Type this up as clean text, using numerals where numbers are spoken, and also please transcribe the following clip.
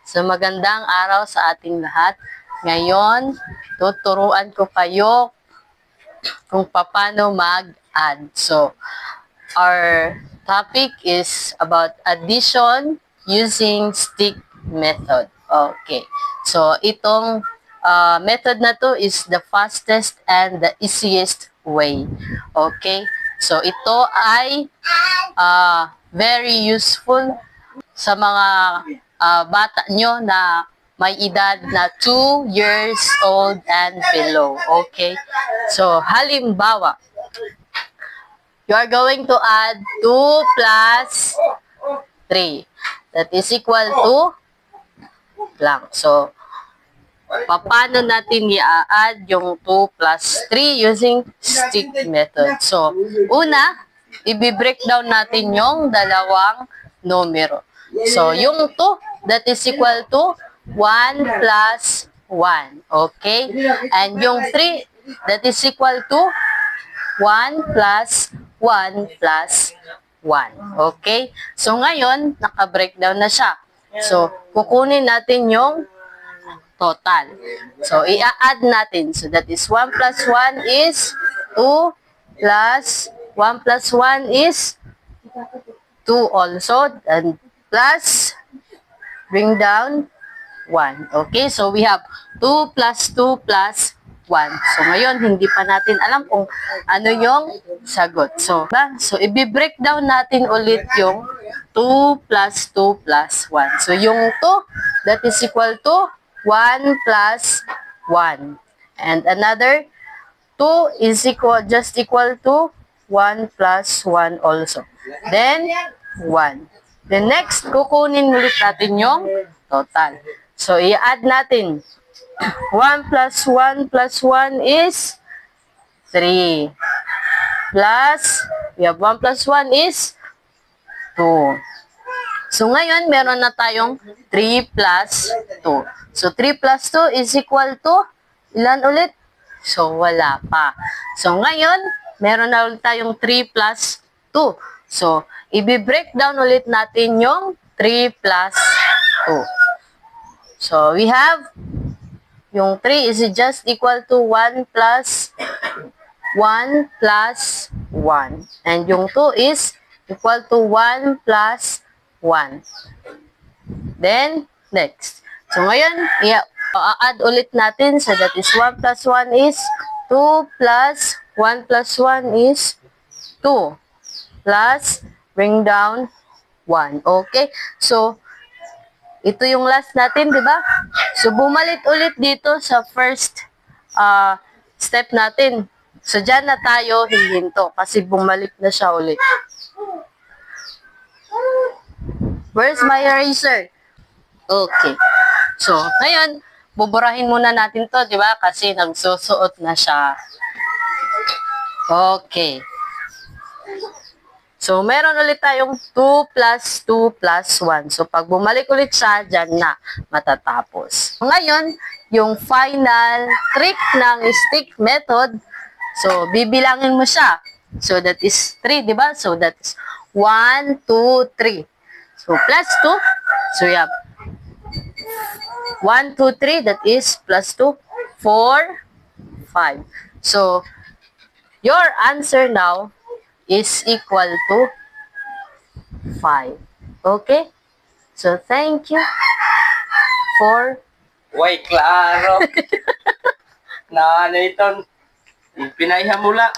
So magandang araw sa ating lahat. Ngayon, tuturuan ko kayo kung paano mag-add. So, our topic is about addition using stick method. Okay. So, itong method na to is the fastest and the easiest way. Okay. So, ito ay very useful sa mga bata nyo na may edad na 2 years old and below. Okay? So, halimbawa, you are going to add 2 plus 3. That is equal to lang. So, paano natin i-add yung 2 plus 3 using stick method? So, una, i-breakdown natin yung dalawang numero. So, yung 2, that is equal to 1 plus 1. Okay? And yung 3, that is equal to 1 plus 1 plus 1. Okay? So, ngayon, naka-breakdown na siya. So, kukunin natin yung total. So, i-add natin. So, that is 1 plus 1 is 2 plus 1 plus 1 is 2 also. And plus, bring down 1. Okay, so we have 2 plus 2 plus 1. So, ngayon, hindi pa natin alam kung ano yung sagot. So, i-breakdown natin ulit yung 2 plus 2 plus 1. So, yung 2, that is equal to 1 plus 1. And another 2 is just equal to 1 plus 1 also. Then, 1. The next, kukunin ulit natin yung total. So, i-add natin. 1 plus 1 plus 1 is 3. Plus, we have 1 plus 1 is 2. So, ngayon, meron na tayong 3 plus 2. So, 3 plus 2 is equal to, ilan ulit? So, wala pa. So, ngayon, meron na ulit tayong 3 plus 2. So, i-breakdown ulit natin yung 3 plus 2. So, we have, yung 3 is just equal to 1 plus 1 plus 1. And yung 2 is equal to 1 plus 1. Then, next. So, ngayon, i-add ulit natin. So, that is 1 plus 1 is 2 plus 1 plus 1 is 2. Plus, bring down 1. Okay? So, ito yung last natin, di ba? So, bumalik ulit dito sa first step natin. So, dyan na tayo hihinto kasi bumalik na siya ulit. Where's my eraser? Okay. So, ngayon, buburahin muna natin to, di ba? Kasi nagsusuot na siya. Okay. So, meron ulit tayong 2 plus 2 plus 1. So, pag bumalik ulit siya, dyan na matatapos. Ngayon, yung final trick ng stick method, so, bibilangin mo siya. So, that is 3, di ba? So, that is 1, 2, 3. So, plus 2. So, you have 1, 2, 3. That is plus 2, 4, 5. So, your answer now is equal to 5. Okay? So, thank you for... Uy, klaro. Na ano ito? Pinayhamula.